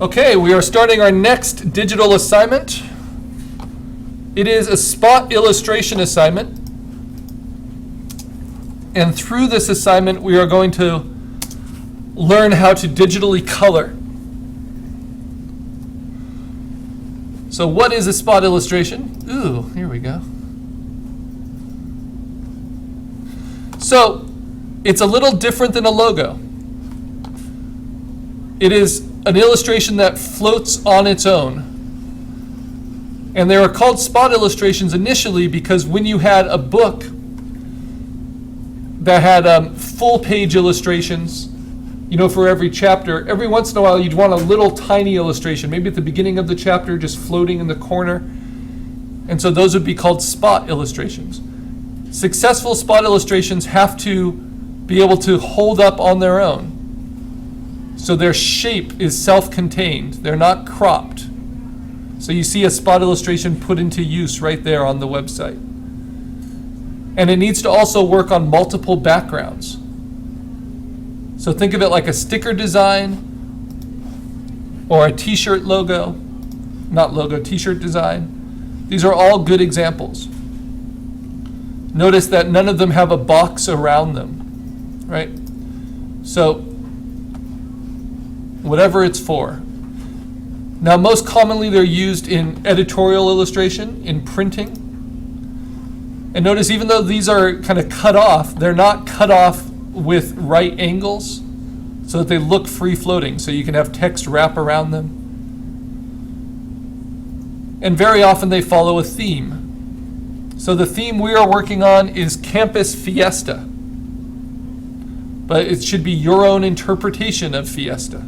Okay, we are starting our next digital assignment. It is a spot illustration assignment. And through this assignment, we are going to learn how to digitally color. So what is a spot illustration? Ooh, here we go. So it's a little different than a logo. It is an illustration that floats on its own. And they were called spot illustrations initially because when you had a book that had full page illustrations, for every chapter, every once in a while you'd want a little tiny illustration, maybe at the beginning of the chapter, just floating in the corner. And so those would be called spot illustrations. Successful spot illustrations have to be able to hold up on their own. So their shape is self-contained. They're not cropped. So you see a spot illustration put into use right there on the website. And it needs to also work on multiple backgrounds. So think of it like a sticker design or a t-shirt logo, t-shirt design. These are all good examples. Notice that none of them have a box around them, right? So whatever it's for. Now, most commonly they're used in editorial illustration, in printing. And notice even though these are kind of cut off, they're not cut off with right angles so that they look free floating, so you can have text wrap around them. And very often they follow a theme. So the theme we are working on is Campus Fiesta. But it should be your own interpretation of Fiesta.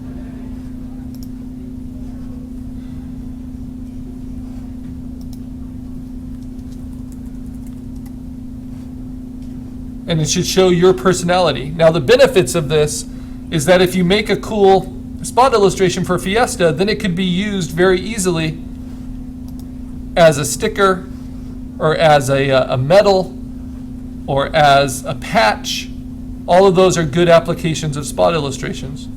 And it should show your personality. Now, the benefits of this is that if you make a cool spot illustration for Fiesta, then it could be used very easily as a sticker or as a medal or as a patch. All of those are good applications of spot illustrations.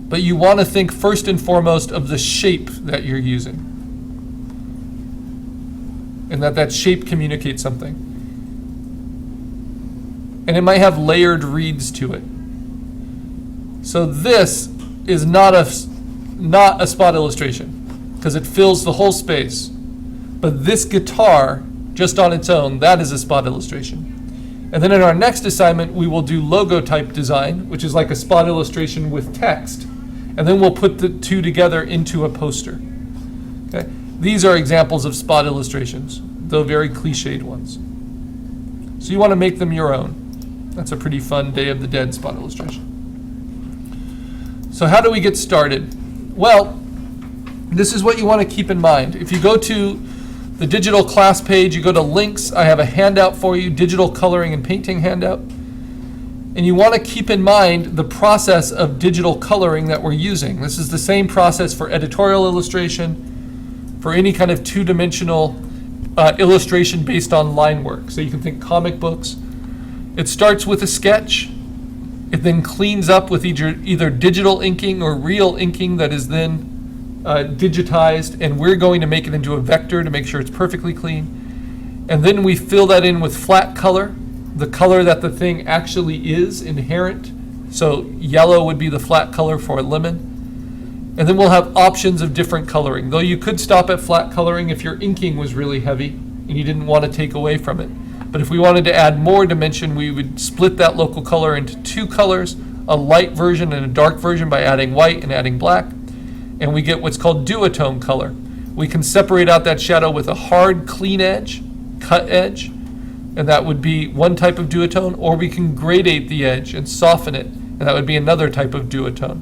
But you want to think first and foremost of the shape that you're using, and that shape communicates something. And it might have layered reeds to it. So this is not a spot illustration because it fills the whole space. But this guitar, just on its own, that is a spot illustration. And then in our next assignment, we will do logo type design, which is like a spot illustration with text. And then we'll put the two together into a poster. Okay? These are examples of spot illustrations, though very cliched ones. So you want to make them your own. That's a pretty fun Day of the Dead spot illustration. So how do we get started? Well, this is what you want to keep in mind. If you go to the digital class page, you go to links, I have a handout for you, digital coloring and painting handout. And you want to keep in mind the process of digital coloring that we're using. This is the same process for editorial illustration, for any kind of two-dimensional illustration based on line work. So you can think comic books. It starts with a sketch. It then cleans up with either digital inking or real inking that is then digitized, and we're going to make it into a vector to make sure it's perfectly clean. And then we fill that in with flat color, the color that the thing actually is inherent. So yellow would be the flat color for a lemon. And then we'll have options of different coloring, though you could stop at flat coloring if your inking was really heavy and you didn't want to take away from it. But if we wanted to add more dimension, we would split that local color into two colors, a light version and a dark version by adding white and adding black. And we get what's called duotone color. We can separate out that shadow with a hard, clean edge, cut edge, and that would be one type of duotone, or we can gradate the edge and soften it, and that would be another type of duotone.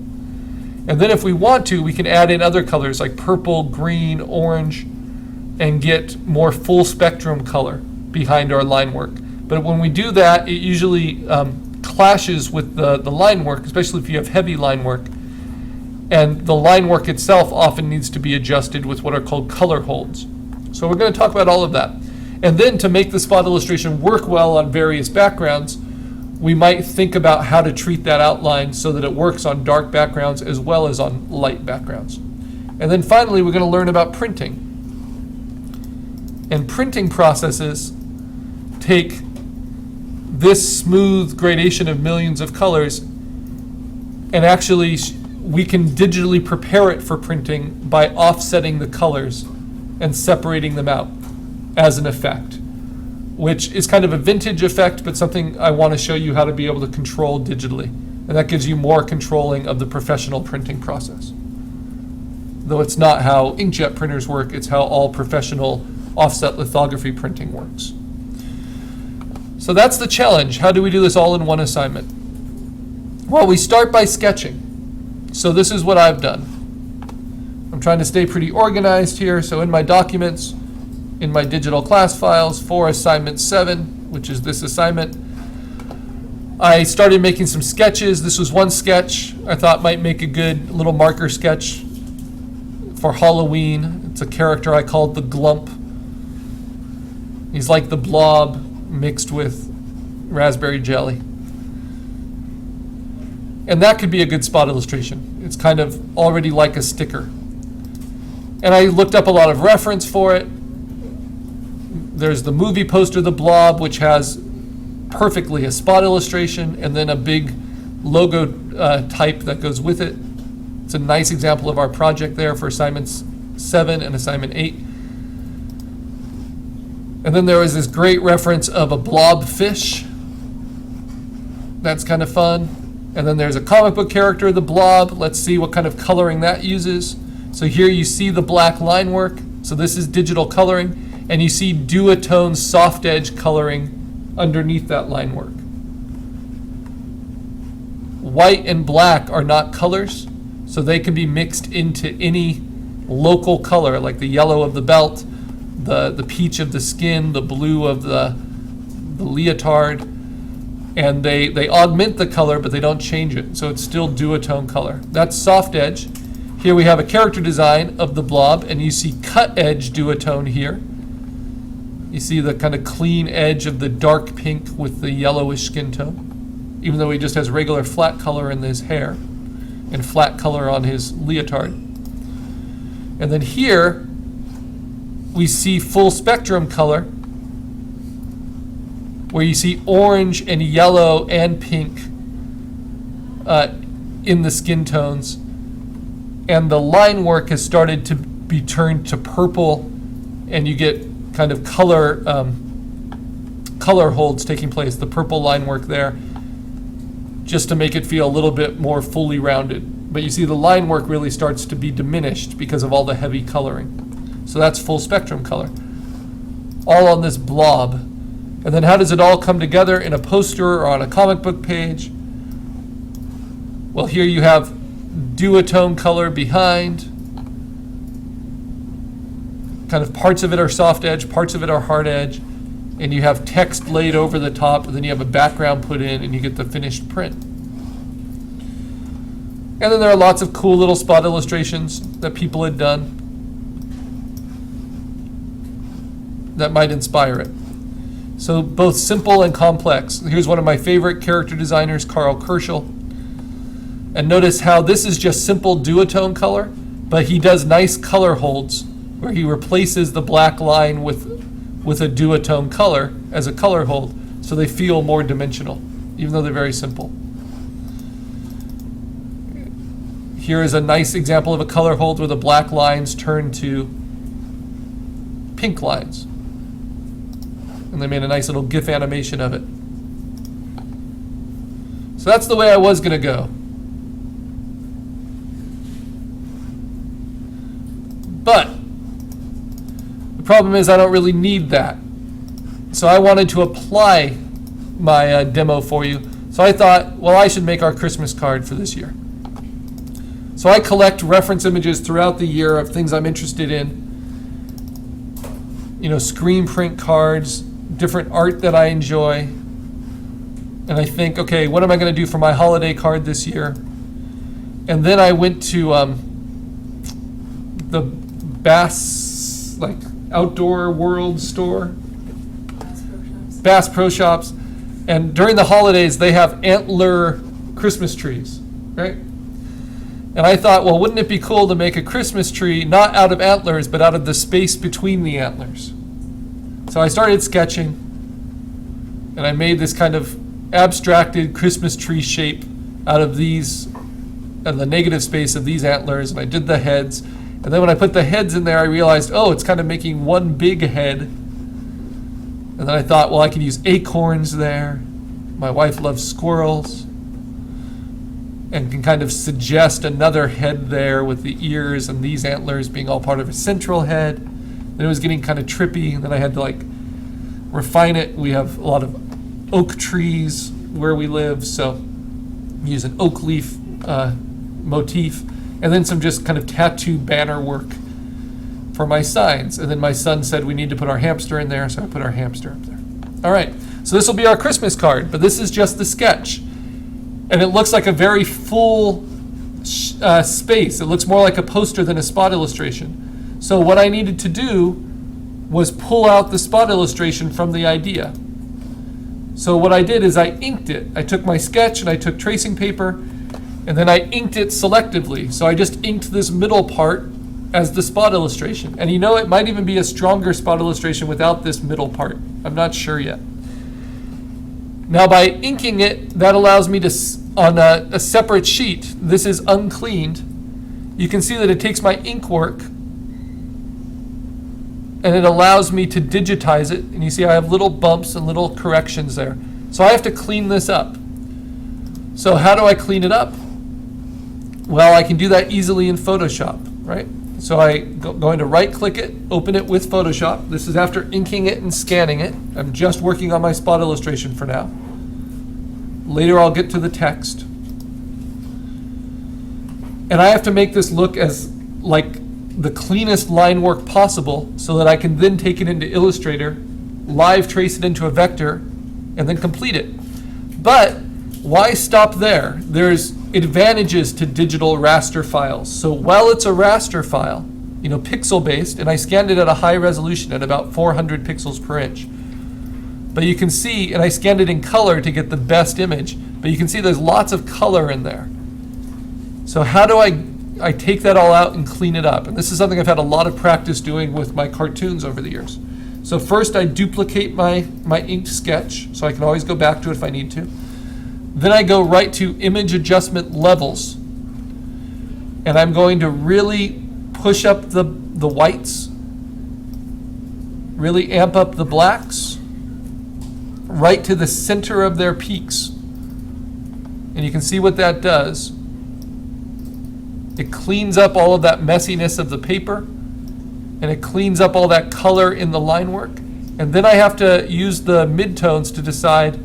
And then if we want to, we can add in other colors like purple, green, orange, and get more full spectrum color behind our line work. But when we do that, it usually clashes with the line work, especially if you have heavy line work. And the line work itself often needs to be adjusted with what are called color holds. So we're going to talk about all of that. And then to make the spot illustration work well on various backgrounds, we might think about how to treat that outline so that it works on dark backgrounds as well as on light backgrounds. And then finally, we're going to learn about printing. And printing processes take this smooth gradation of millions of colors, and actually we can digitally prepare it for printing by offsetting the colors and separating them out as an effect, which is kind of a vintage effect, but something I want to show you how to be able to control digitally. And that gives you more controlling of the professional printing process. Though it's not how inkjet printers work, it's how all professional offset lithography printing works. So that's the challenge. How do we do this all in one assignment? Well, we start by sketching. So this is what I've done. I'm trying to stay pretty organized here. So in my documents, in my digital class files for assignment 7, which is this assignment, I started making some sketches. This was one sketch I thought might make a good little marker sketch for Halloween. It's a character I called the Glump. He's like the Blob mixed with raspberry jelly. And that could be a good spot illustration. It's kind of already like a sticker. And I looked up a lot of reference for it. There's the movie poster, The Blob, which has perfectly a spot illustration and then a big logo type that goes with it. It's a nice example of our project there for assignments 7 and assignment 8. And then there was this great reference of a blob fish. That's kind of fun. And then there's a comic book character, the Blob. Let's see what kind of coloring that uses. So here you see the black line work. So this is digital coloring. And you see duotone soft edge coloring underneath that line work. White and black are not colors, so they can be mixed into any local color, like the yellow of the belt, the peach of the skin, the blue of the leotard, and they augment the color, but they don't change it, so it's still duotone color. That's soft edge. Here we have a character design of the Blob, and you see cut edge duotone here. You see the kind of clean edge of the dark pink with the yellowish skin tone, even though he just has regular flat color in his hair and flat color on his leotard. And then here we see full spectrum color, where you see orange and yellow and pink in the skin tones. And the line work has started to be turned to purple, and you get kind of color holds taking place, the purple line work there, just to make it feel a little bit more fully rounded. But you see the line work really starts to be diminished because of all the heavy coloring. So that's full spectrum color, all on this blob. And then how does it all come together in a poster or on a comic book page? Well, here you have duotone color behind. Kind of parts of it are soft edge, parts of it are hard edge, and you have text laid over the top, and then you have a background put in, and you get the finished print. And then there are lots of cool little spot illustrations that people had done that might inspire it. So both simple and complex. Here's one of my favorite character designers, Karl Kershel. And notice how this is just simple duotone color, but he does nice color holds where he replaces the black line with a duotone color as a color hold, so they feel more dimensional, even though they're very simple. Here is a nice example of a color hold where the black lines turn to pink lines. And they made a nice little GIF animation of it. So that's the way I was going to go. But the problem is I don't really need that. So I wanted to apply my demo for you. So I thought, well, I should make our Christmas card for this year. So I collect reference images throughout the year of things I'm interested in. You know, screen print cards, different art that I enjoy. And I think, okay, what am I going to do for my holiday card this year? And then I went to the Bass, like, Outdoor World store. Bass Pro Shops. And during the holidays, they have antler Christmas trees, right? And I thought, well, wouldn't it be cool to make a Christmas tree not out of antlers, but out of the space between the antlers? So I started sketching, and I made this kind of abstracted Christmas tree shape out of these, and the negative space of these antlers, and I did the heads. And then when I put the heads in there, I realized, oh, it's kind of making one big head. And then I thought, well, I could use acorns there. My wife loves squirrels. And can kind of suggest another head there with the ears and these antlers being all part of a central head. Then it was getting kind of trippy, and then I had to like refine it. We have a lot of oak trees where we live, so I'm using oak leaf motif, and then some just kind of tattoo banner work for my signs. And then my son said we need to put our hamster in there, so I put our hamster up there. All right, so this will be our Christmas card, but this is just the sketch. And it looks like a very full space. It looks more like a poster than a spot illustration. So what I needed to do was pull out the spot illustration from the idea. So what I did is I inked it. I took my sketch and I took tracing paper, and then I inked it selectively. So I just inked this middle part as the spot illustration. And you know, it might even be a stronger spot illustration without this middle part. I'm not sure yet. Now by inking it, that allows me to, on a separate sheet, this is uncleaned, you can see that it takes my ink work and it allows me to digitize it. And you see I have little bumps and little corrections there. So I have to clean this up. So how do I clean it up? Well, I can do that easily in Photoshop, right? So I'm going to right click it, open it with Photoshop. This is after inking it and scanning it. I'm just working on my spot illustration for now. Later I'll get to the text. And I have to make this look as like the cleanest line work possible so that I can then take it into Illustrator, live trace it into a vector, and then complete it. But why stop there? There's advantages to digital raster files. So while it's a raster file, you know, pixel based, and I scanned it at a high resolution at about 400 pixels per inch. But you can see, and I scanned it in color to get the best image, but you can see there's lots of color in there. So how do I take that all out and clean it up? And this is something I've had a lot of practice doing with my cartoons over the years. So first I duplicate my inked sketch, so I can always go back to it if I need to. Then I go right to image adjustment levels, and I'm going to really push up the whites, really amp up the blacks, right to the center of their peaks. And you can see what that does. It cleans up all of that messiness of the paper, and it cleans up all that color in the line work. And then I have to use the midtones to decide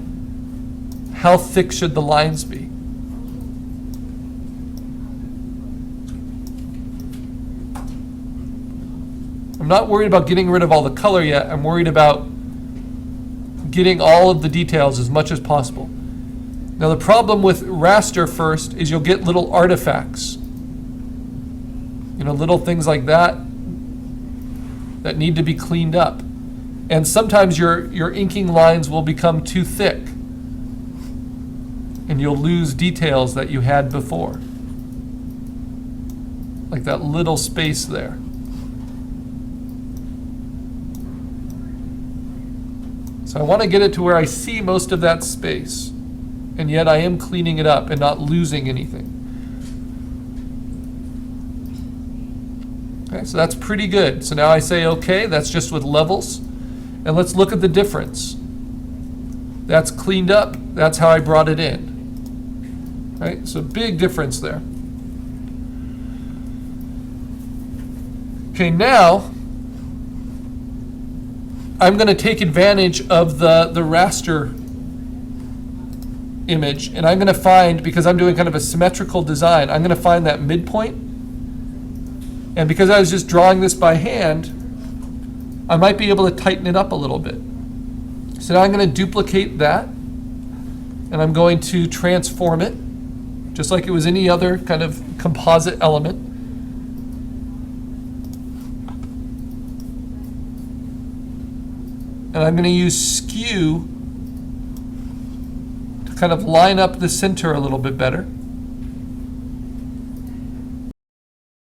how thick should the lines be. I'm not worried about getting rid of all the color yet. I'm worried about getting all of the details as much as possible. Now the problem with raster first is you'll get little artifacts. You know, little things like that that need to be cleaned up. And sometimes your inking lines will become too thick, and you'll lose details that you had before. Like that little space there. So I want to get it to where I see most of that space, and yet I am cleaning it up and not losing anything. Okay, so that's pretty good. So now I say, okay, that's just with levels. And let's look at the difference. That's cleaned up. That's how I brought it in. Right? So big difference there. Okay, now I'm going to take advantage of the raster image, and I'm going to find, because I'm doing kind of a symmetrical design, I'm going to find that midpoint. And because I was just drawing this by hand, I might be able to tighten it up a little bit. So now I'm going to duplicate that, and I'm going to transform it, just like it was any other kind of composite element. And I'm going to use skew kind of line up the center a little bit better.